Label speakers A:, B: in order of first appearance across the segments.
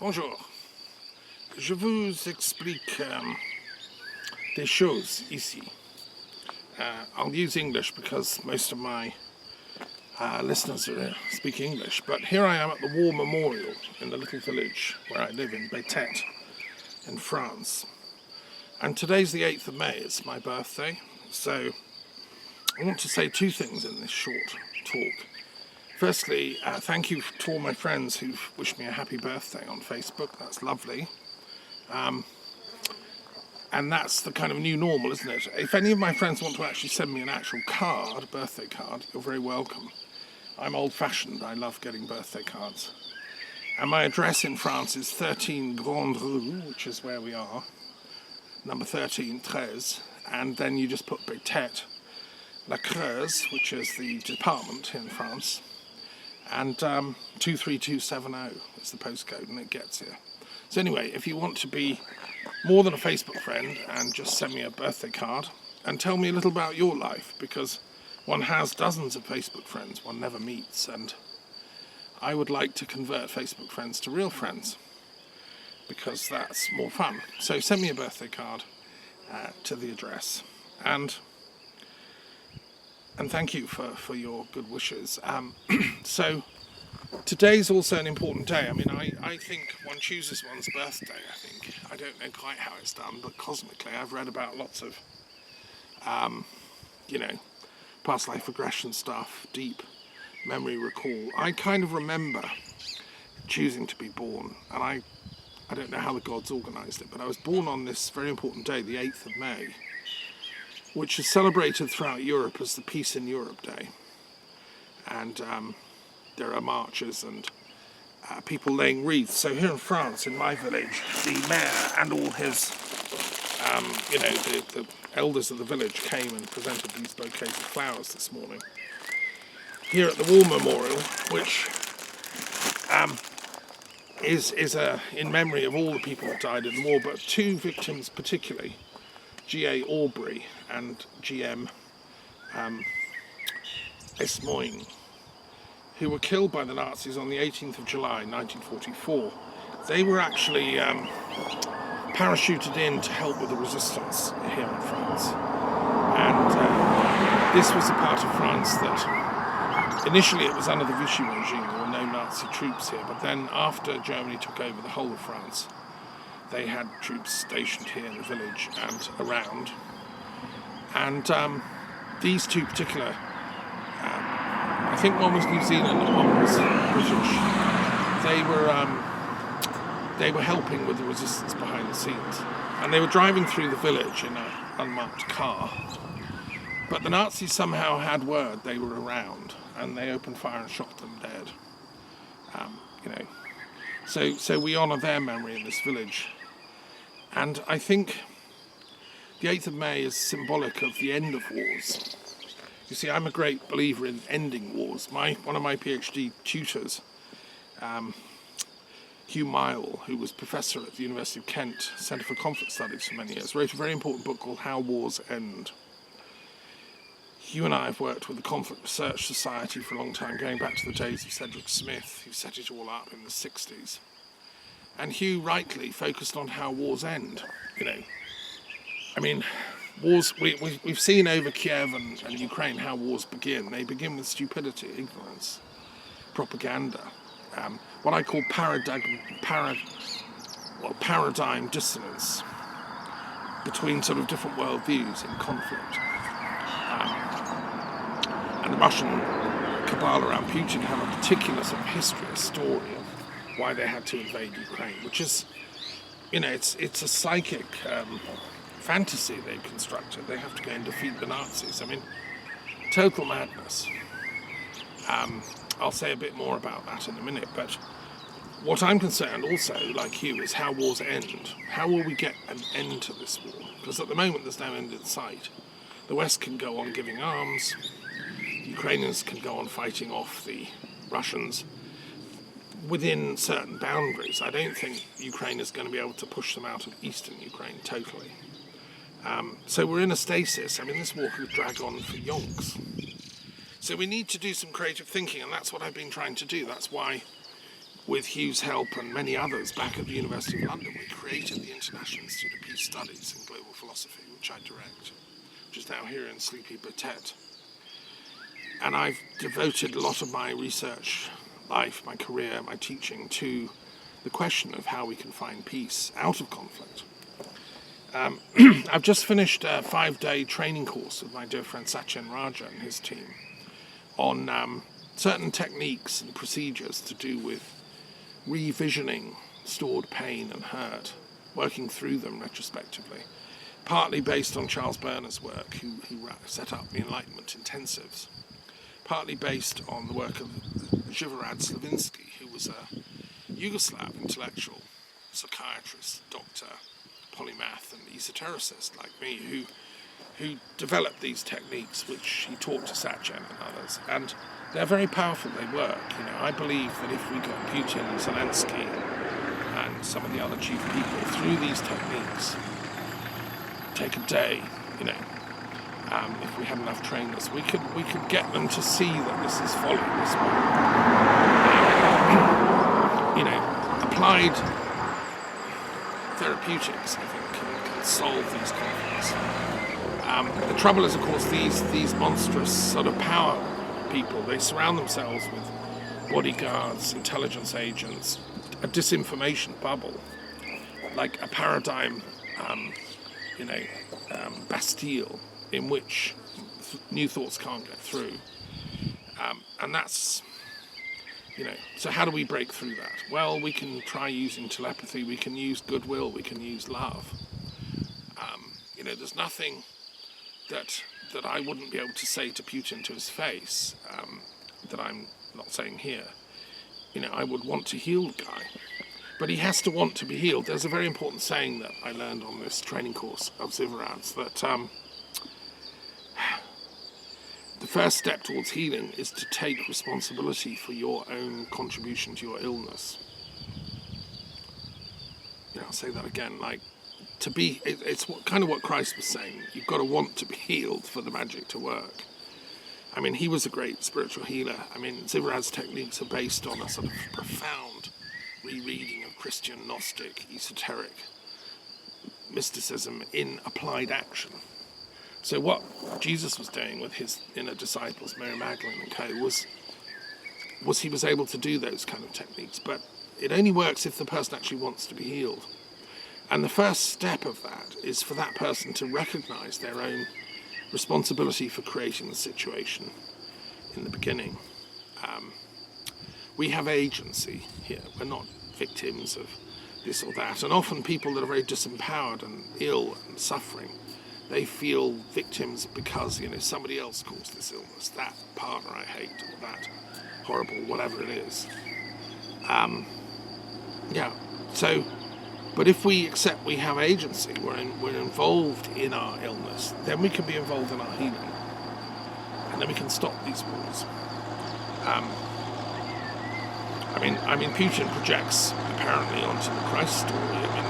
A: Bonjour. Je vous explique des choses ici. I'll use English because most of my listeners speak English, but here I am at the War Memorial in the little village where I live in Bétet in France. And today's the 8th of May, it's my birthday, so I want to say two things in this short talk. Firstly, thank you to all my friends who've wished me a happy birthday on Facebook. That's lovely. And that's the kind of new normal, isn't it? If any of my friends want to actually send me an actual card, a birthday card, you're very welcome. I'm old-fashioned. I love getting birthday cards. And my address in France is 13 Grande Rue, which is where we are, number 13, 13, and then you just put Bétet, La Creuse, which is the department in France, and 23270 is the postcode, and it gets here. So anyway, if you want to be more than a Facebook friend and just send me a birthday card and tell me a little about your life, because one has dozens of Facebook friends one never meets, and I would like to convert Facebook friends to real friends because that's more fun. So send me a birthday card to the address, and thank you for your good wishes. So today's also an important day. I mean, I think one chooses one's birthday, I don't know quite how it's done, but cosmically I've read about lots of, past life regression stuff, deep memory recall. I kind of remember choosing to be born, and I don't know how the gods organised it, but I was born on this very important day, the 8th of May, which is celebrated throughout Europe as the Peace in Europe Day. And there are marches and people laying wreaths. So here in France, in my village, the mayor and all his, the elders of the village came and presented these bouquets of flowers this morning. Here at the War Memorial, which is in memory of all the people that died in the war, but two victims particularly, G.A. Aubrey and G.M. Esmoyne, who were killed by the Nazis on the 18th of July 1944. They were actually parachuted in to help with the resistance here in France. And this was a part of France that initially it was under the Vichy regime. There were no Nazi troops here, but then after Germany took over the whole of France, they had troops stationed here in the village and around. And these two particular, I think one was New Zealand and one was British, they were helping with the resistance behind the scenes. And they were driving through the village in an unmarked car. But the Nazis somehow had word they were around, and they opened fire and shot them dead. So we honour their memory in this village. And I think the 8th of May is symbolic of the end of wars. You see, I'm a great believer in ending wars. One of my PhD tutors, Hugh Mile, who was professor at the University of Kent Centre for Conflict Studies for many years, wrote a very important book called How Wars End. Hugh and I have worked with the Conflict Research Society for a long time, going back to the days of Cedric Smith, who set it all up in the 60s. And Hugh rightly focused on how wars end. Wars, we've seen over Kiev and Ukraine how wars begin. They begin with stupidity, ignorance, propaganda, what I call paradigm dissonance between sort of different worldviews in conflict. And the Russian cabal around Putin have a particular sort of history, a story of why they had to invade Ukraine, which is, it's a psychic fantasy they've constructed. They have to go and defeat the Nazis. I mean, total madness. I'll say a bit more about that in a minute, but what I'm concerned also, like you, is how wars end. How will we get an end to this war? Because at the moment there's no end in sight. The West can go on giving arms, the Ukrainians can go on fighting off the Russians within certain boundaries. I don't think Ukraine is going to be able to push them out of eastern Ukraine totally. So we're in a stasis. I mean, this war could drag on for yonks. So we need to do some creative thinking, and that's what I've been trying to do. That's why with Hugh's help and many others back at the University of London, we created the International Institute of Peace Studies in Global Philosophy, which I direct, which is now here in sleepy Betet. And I've devoted a lot of my research life, my career, my teaching to the question of how we can find peace out of conflict. I've just finished a 5-day training course with my dear friend Sachin Raja and his team on certain techniques and procedures to do with revisioning stored pain and hurt, working through them retrospectively, partly based on Charles Berner's work, who set up the Enlightenment Intensives, partly based on the work of Żywerad Slavinsky, who was a Yugoslav intellectual, psychiatrist, doctor, polymath and esotericist like me, who developed these techniques which he taught to Sachin and others. And they're very powerful, they work. I believe that if we got Putin and Zelensky and some of the other chief people through these techniques, take a day, if we had enough trainers, we could get them to see that this is following this way. Applied therapeutics, I think, can solve these conflicts. The trouble is, of course, these monstrous sort of power people, they surround themselves with bodyguards, intelligence agents, a disinformation bubble, like a paradigm, Bastille, in which new thoughts can't get through. And that's, so how do we break through that? Well, we can try using telepathy, we can use goodwill, we can use love. There's nothing that I wouldn't be able to say to Putin to his face, that I'm not saying here. I would want to heal the guy, but he has to want to be healed. There's a very important saying that I learned on this training course of Żywerad's, that the first step towards healing is to take responsibility for your own contribution to your illness. I'll say that again, it's kind of what Christ was saying. You've got to want to be healed for the magic to work. He was a great spiritual healer. Żywerad's techniques are based on a sort of profound rereading of Christian, Gnostic, esoteric mysticism in applied action. So what Jesus was doing with his inner disciples, Mary Magdalene and co, was he was able to do those kind of techniques, but it only works if the person actually wants to be healed. And the first step of that is for that person to recognize their own responsibility for creating the situation in the beginning. We have agency here. We're not victims of this or that. And often people that are very disempowered and ill and suffering, they feel victims because, somebody else caused this illness, that partner I hate, or that horrible, whatever it is. But if we accept we have agency, we're involved in our illness, then we can be involved in our healing. And then we can stop these wars. Putin projects apparently onto the Christ story.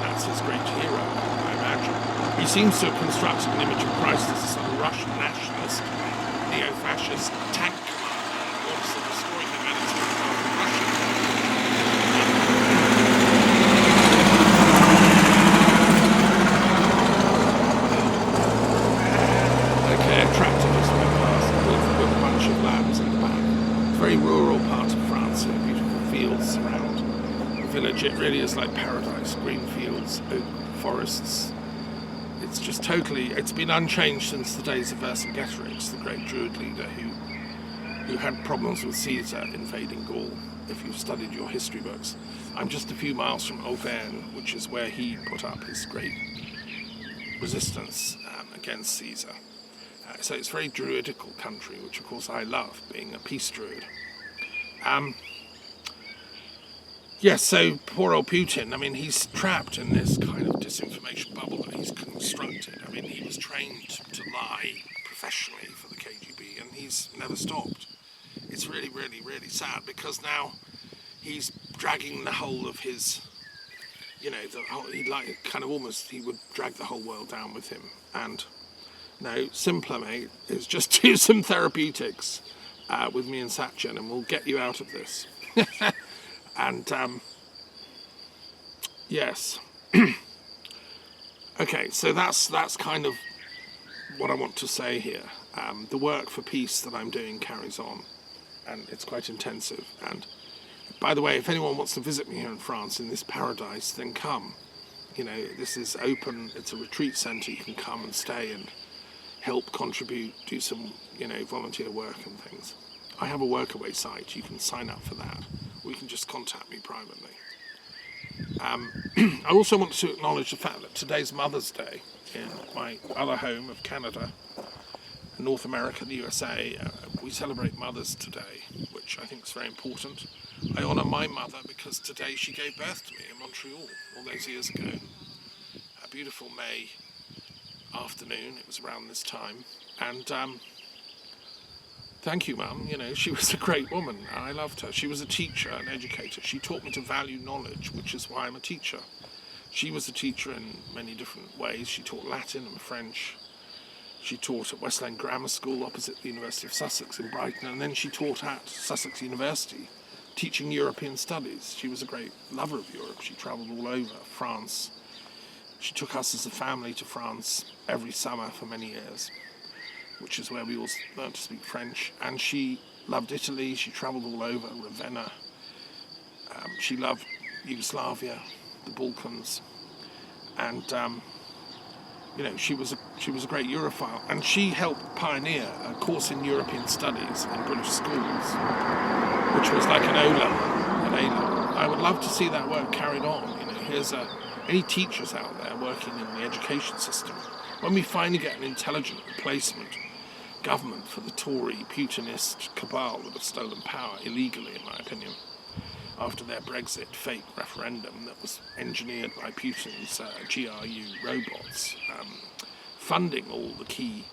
A: That's his great hero, I imagine. He seems to have constructed an image of Christ as a sort of Russian nationalist, neo-fascist tank commander who wants to destroy humanity from Russia. Tractors went past with a bunch of lambs in the back. It's a very rural part of France, beautiful fields surround the village. It really is like paradise, green fields, oak forests. It's just it's been unchanged since the days of Vercingetorix, the great Druid leader who had problems with Caesar invading Gaul, if you've studied your history books. I'm just a few miles from Auvergne, which is where he put up his great resistance against Caesar. So it's a very druidical country, which of course I love, being a peace druid. So poor old Putin, he's trapped in this kind of disinformation bubble that he's constructed. He was trained to lie professionally for the KGB, and he's never stopped. It's really, really, really sad, because now he's dragging the whole of his, he would drag the whole world down with him. And no, simpler, mate, is just do some therapeutics with me and Sachin, and we'll get you out of this. And yes. Okay, so that's kind of what I want to say here. The work for peace that I'm doing carries on, and it's quite intensive. And by the way, if anyone wants to visit me here in France, in this paradise, then come. You know, this is open, it's a retreat centre, you can come and stay and help contribute, do some, you know, volunteer work and things. I have a workaway site, you can sign up for that, or you can just contact me privately. I also want to acknowledge the fact that today's Mother's Day in my other home of Canada, North America, the USA. We celebrate mothers today, which I think is very important. I honour my mother because today she gave birth to me in Montreal all those years ago. A beautiful May afternoon, it was around this time. And thank you, Mum. You know, she was a great woman. I loved her. She was a teacher, an educator. She taught me to value knowledge, which is why I'm a teacher. She was a teacher in many different ways. She taught Latin and French. She taught at West End Grammar School opposite the University of Sussex in Brighton, and then she taught at Sussex University, teaching European studies. She was a great lover of Europe. She travelled all over France. She took us as a family to France every summer for many years, which is where we all learned to speak French. And she loved Italy. She travelled all over, Ravenna. She loved Yugoslavia, the Balkans, and you know, she was a great Europhile, and she helped pioneer a course in European studies in British schools, which was like an O-level, an A-level. I would love to see that work carried on. You know, here's any teachers out there working in the education system. When we finally get an intelligent replacement government for the Tory Putinist cabal that have stolen power illegally, in my opinion, after their Brexit fake referendum that was engineered by Putin's GRU robots, funding all the key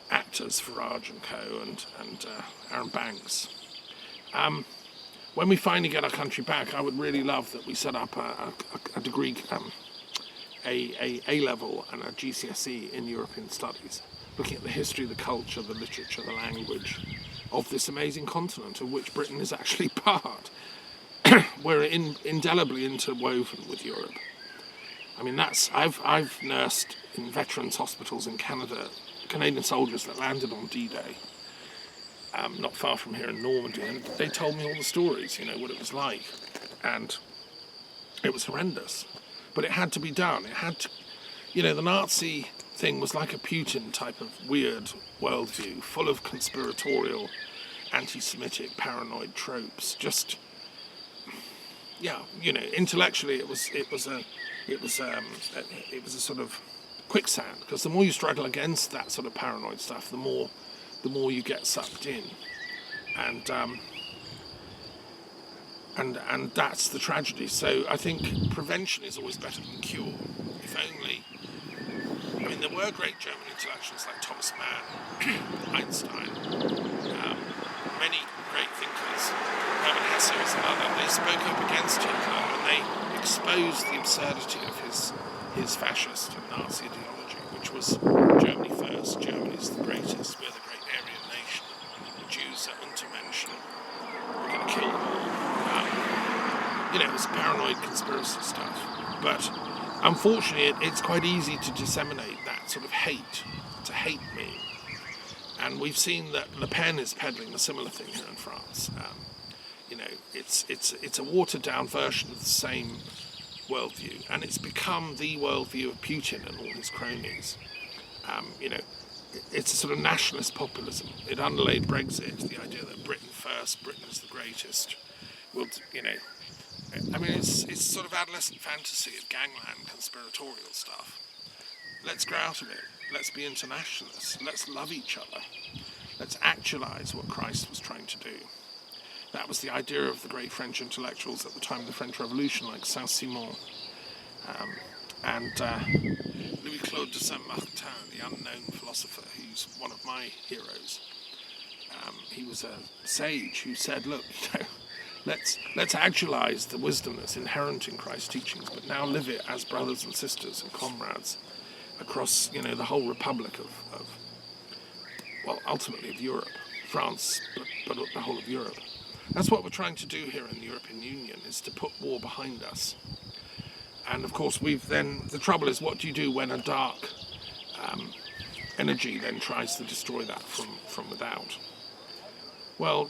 A: actors, Farage and Co. and Aaron Banks. When we finally get our country back, I would really love that we set up a degree, A-level and a GCSE in European studies, looking at the history, the culture, the literature, the language of this amazing continent of which Britain is actually part. We're indelibly interwoven with Europe. I mean, I've nursed in veterans' hospitals in Canada, Canadian soldiers that landed on D-Day, not far from here in Normandy, and they told me all the stories, you know, what it was like, and it was horrendous. But it had to be done. It had to, you know, the Nazi thing was like a Putin type of weird worldview, full of conspiratorial, anti-Semitic, paranoid tropes. Just, yeah, you know, intellectually it was a sort of quicksand, because the more you struggle against that sort of paranoid stuff, the more you get sucked in, and that's the tragedy. So I think prevention is always better than cure. If only, I mean, there were great German intellectuals like Thomas Mann, Einstein, many great thinkers. Hermann Hesse was another. They spoke up against Hitler and they exposed the absurdity of his fascist and Nazi ideology, which was Germany first, Germany's the greatest, we're the great Aryan nation, the Jews are Untermenschen, we're going to kill them all. You know, it was paranoid conspiracy stuff. But unfortunately, it's quite easy to disseminate that sort of hate, to hate me. And we've seen that Le Pen is peddling a similar thing here in France. You know, it's a watered-down version of the same worldview, and it's become the worldview of Putin and all his cronies. You know, it's a sort of nationalist populism. It underlaid Brexit, the idea that Britain first, Britain is the greatest. Well, you know, I mean, it's sort of adolescent fantasy of gangland conspiratorial stuff. Let's grow out of it. Let's be internationalists. Let's love each other. Let's actualise what Christ was trying to do. That was the idea of the great French intellectuals at the time of the French Revolution, like Saint-Simon and Louis-Claude de Saint-Martin, the unknown philosopher, who's one of my heroes. He was a sage who said, look, you know, let's actualise the wisdom that's inherent in Christ's teachings, but now live it as brothers and sisters and comrades across, you know, the whole republic of well, ultimately of Europe, France, but the whole of Europe. That's what we're trying to do here in the European Union, is to put war behind us. And of course the trouble is, what do you do when a dark energy then tries to destroy that from without? Well,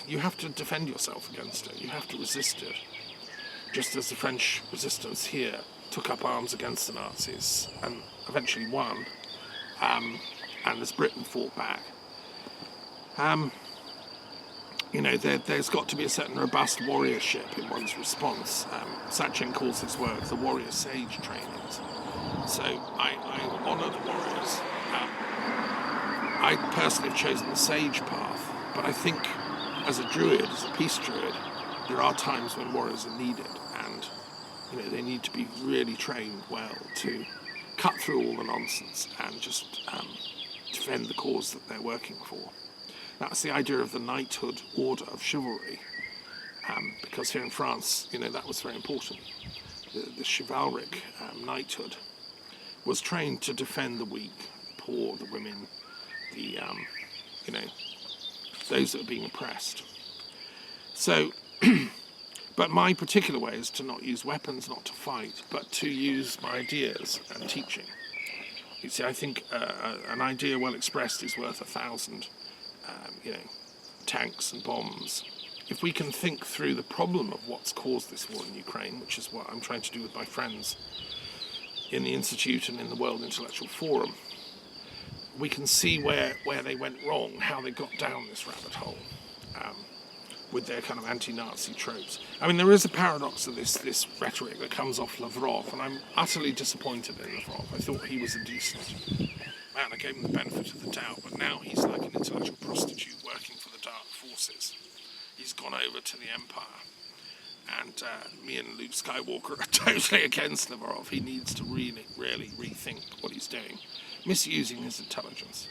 A: you have to defend yourself against it. You have to resist it. Just as the French resistance here took up arms against the Nazis and eventually won, and as Britain fought back. There's got to be a certain robust warriorship in one's response. Sachin calls his work the warrior sage trainings. So I honour the warriors. I personally have chosen the sage path, but I think as a druid, as a peace druid, there are times when warriors are needed, and they need to be really trained well to cut through all the nonsense and just defend the cause that they're working for. That's the idea of the knighthood order of chivalry, because here in France, that was very important. The chivalric knighthood was trained to defend the weak, the poor, the women, those that are being oppressed. So, but my particular way is to not use weapons, not to fight, but to use my ideas and teaching. You see, I think an idea well expressed is worth 1,000 tanks and bombs. If we can think through the problem of what's caused this war in Ukraine, which is what I'm trying to do with my friends in the Institute and in the World Intellectual Forum, we can see where they went wrong, how they got down this rabbit hole with their kind of anti-Nazi tropes. I mean, there is a paradox of this rhetoric that comes off Lavrov, and I'm utterly disappointed in Lavrov. I thought he was a decent man. I gave him the benefit of the doubt, but now he's like an intellectual prostitute working for the dark forces. He's gone over to the Empire, and me and Luke Skywalker are totally against Lavrov. He needs to really rethink what he's doing, misusing his intelligence.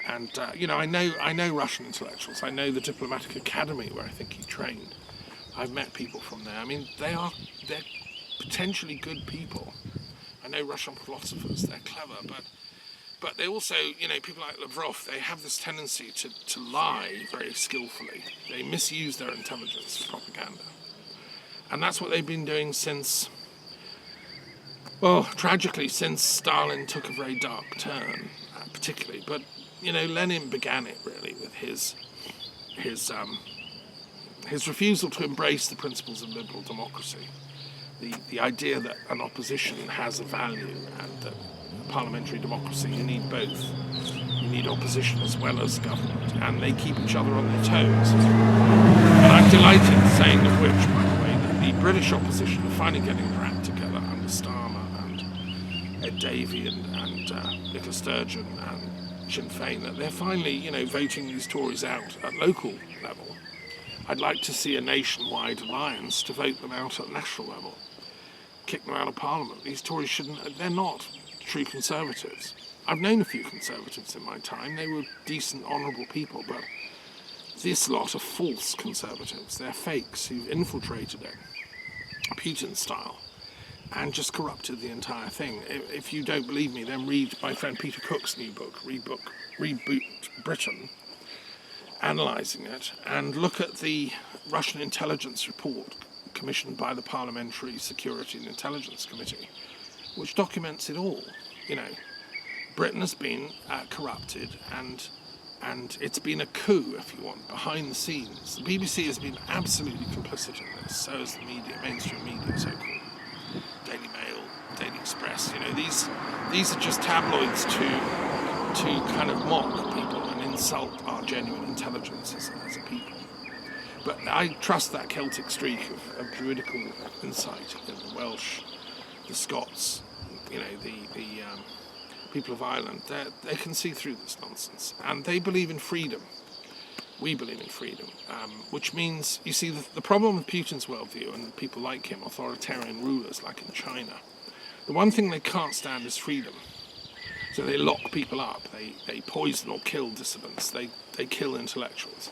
A: And I know Russian intellectuals. I know the diplomatic academy where I think he trained. I've met people from there. I mean, they're potentially good people. I know Russian philosophers. They're clever, but they also, people like Lavrov, they have this tendency to lie very skillfully. They misuse their intelligence for propaganda. And that's what they've been doing since, well, tragically, since Stalin took a very dark turn, particularly. But, Lenin began it, really, with his refusal to embrace the principles of liberal democracy. The idea that an opposition has a value, and that parliamentary democracy, you need both. You need opposition as well as government, and they keep each other on their toes. And I'm delighted, saying of which, by the way, that the British opposition are finally getting their act together under Starmer and Ed Davey and Nicola Sturgeon and Sinn Féin, that they're finally, voting these Tories out at local level. I'd like to see a nationwide alliance to vote them out at national level, kick them out of Parliament. These Tories they're not true Conservatives. I've known a few Conservatives in my time. They were decent, honourable people, but this lot are false Conservatives. They're fakes who've infiltrated it, Putin style, and just corrupted the entire thing. If you don't believe me, then read my friend Peter Cook's new book, Reboot Britain, analysing it, and look at the Russian intelligence report commissioned by the Parliamentary Security and Intelligence Committee, which documents it all. Britain has been corrupted, and it's been a coup, if you want, behind the scenes. The BBC has been absolutely complicit in this, so has the media, mainstream media, so-called. Daily Mail, Daily Express, these are just tabloids to kind of mock people and insult our genuine intelligence as a people. But I trust that Celtic streak of druidical insight in the Welsh, the Scots, the people of Ireland. They can see through this nonsense, and they believe in freedom. We believe in freedom, which means, you see, the problem with Putin's worldview and people like him, authoritarian rulers like in China, the one thing they can't stand is freedom. So they lock people up, they poison or kill dissidents, they kill intellectuals.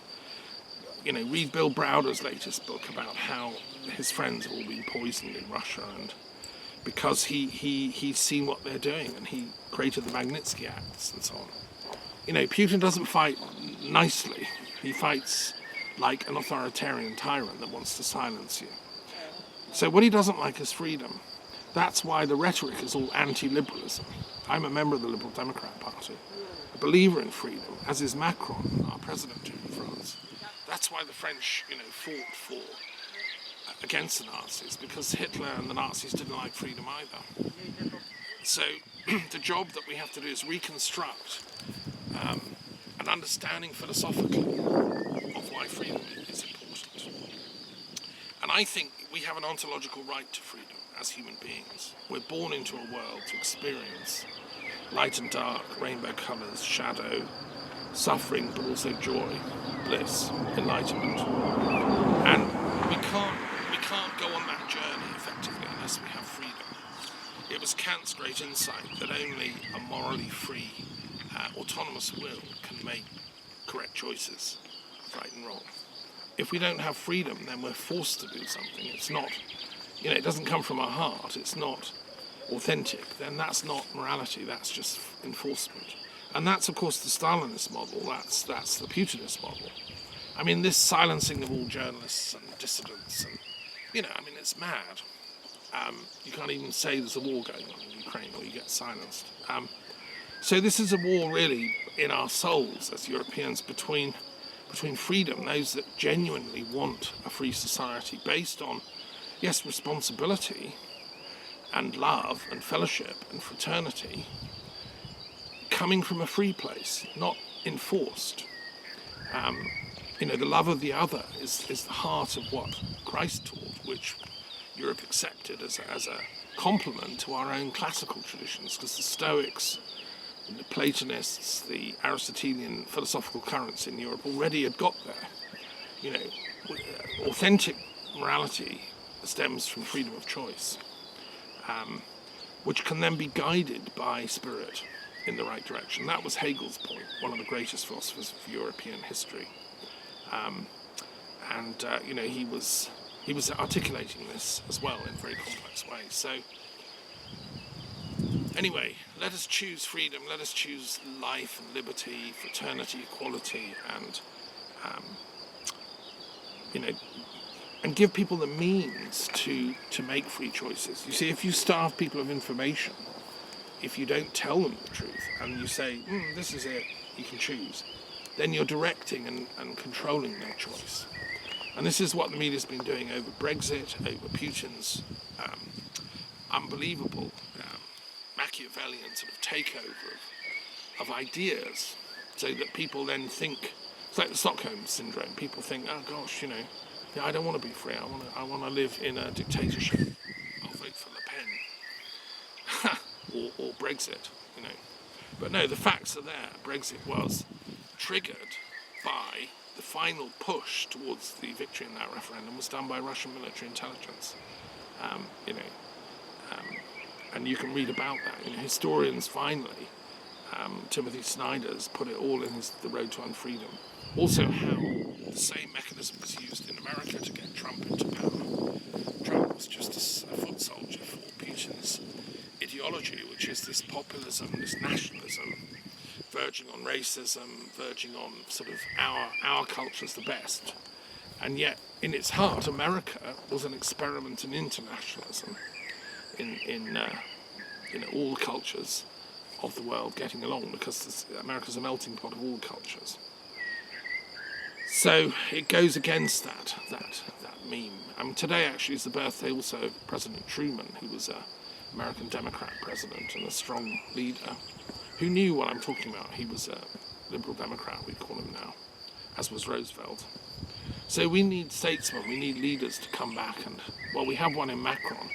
A: Read Bill Browder's latest book about how his friends have all been poisoned in Russia, and because he's seen what they're doing, and he created the Magnitsky Acts and so on. Putin doesn't fight nicely. He fights like an authoritarian tyrant that wants to silence you. So what he doesn't like is freedom. That's why the rhetoric is all anti-liberalism. I'm a member of the Liberal Democrat Party, a believer in freedom, as is Macron, our president in France. That's why the French, fought against the Nazis, because Hitler and the Nazis didn't like freedom either. So the job that we have to do is reconstruct an understanding philosophically of why freedom is important. And I think we have an ontological right to freedom as human beings. We're born into a world to experience light and dark, rainbow colours, shadow, suffering, but also joy, bliss, enlightenment. And we can't go on that journey effectively unless we have freedom. It was Kant's great insight that only a morally free, autonomous will can make correct choices, right and wrong. If we don't have freedom, then we're forced to do something. It's not, it doesn't come from our heart, it's not authentic, then that's not morality, that's just enforcement. And that's, of course, the Stalinist model, that's the Putinist model. I mean, this silencing of all journalists and dissidents, and, it's mad. You can't even say there's a war going on in Ukraine or you get silenced. So this is a war, really, in our souls as Europeans between freedom, those that genuinely want a free society based on, yes, responsibility and love and fellowship and fraternity, coming from a free place, not enforced. The love of the other is the heart of what Christ taught, which Europe accepted as a complement to our own classical traditions, because the Stoics, the Platonists, the Aristotelian philosophical currents in Europe already had got there. Authentic morality stems from freedom of choice, which can then be guided by spirit in the right direction. That was Hegel's point, one of the greatest philosophers of European history. He was articulating this as well in very complex ways. So anyway, let us choose freedom, let us choose life and liberty, fraternity, equality, and give people the means to make free choices. You see, if you starve people of information, if you don't tell them the truth, and you say, this is it, you can choose, then you're directing and controlling their choice. And this is what the media's been doing over Brexit, over Putin's unbelievable Machiavellian sort of takeover of ideas, so that people then think, it's like the Stockholm syndrome, people think, oh gosh, I don't want to be free, I want to live in a dictatorship, I'll vote for Le Pen, or Brexit, But no, the facts are there. Brexit was triggered by the final push towards the victory in that referendum was done by Russian military intelligence. And you can read about that. Historians finally, Timothy Snyder's put it all in The Road to Unfreedom. Also how the same mechanism was used in America to get Trump into power. Trump was just a foot soldier for Putin's ideology, which is this populism, this nationalism, verging on racism, verging on sort of our culture's the best. And yet, in its heart, America was an experiment in internationalism, in all cultures of the world getting along, because America's a melting pot of all cultures. So it goes against that meme. Today actually is the birthday also of President Truman, who was an American Democrat president and a strong leader, who knew what I'm talking about. He was a Liberal Democrat, we call him now, as was Roosevelt. So we need statesmen, we need leaders to come back, and, well, we have one in Macron.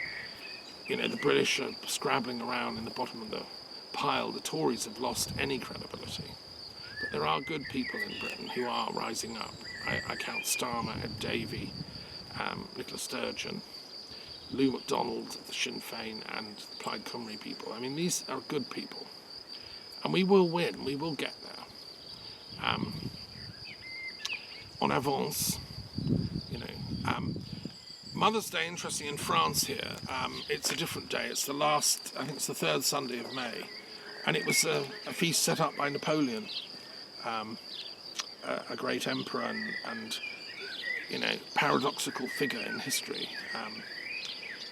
A: The British are scrabbling around in the bottom of the pile. The Tories have lost any credibility. But there are good people in Britain who are rising up. I count Starmer, Ed Davey, Nicola Sturgeon, Lou MacDonald of the Sinn Féin, and the Plaid Cymru people. These are good people. And we will win, we will get there. En avance, Mother's Day, interesting, in France here, it's a different day. It's I think it's the third Sunday of May. And it was a feast set up by Napoleon, a great emperor, and paradoxical figure in history.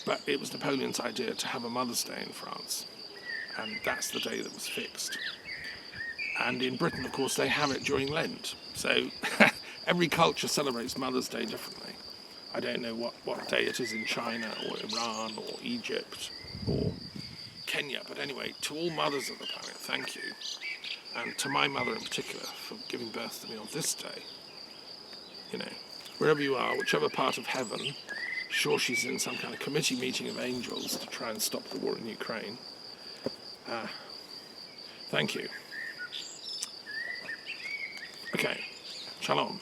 A: But it was Napoleon's idea to have a Mother's Day in France, and that's the day that was fixed. And in Britain, of course, they have it during Lent. So every culture celebrates Mother's Day differently. I don't know what day it is in China or Iran or Egypt or Kenya, but anyway, to all mothers of the planet, thank you. And to my mother in particular for giving birth to me on this day. Wherever you are, whichever part of heaven, sure she's in some kind of committee meeting of angels to try and stop the war in Ukraine. Thank you. Okay, shalom.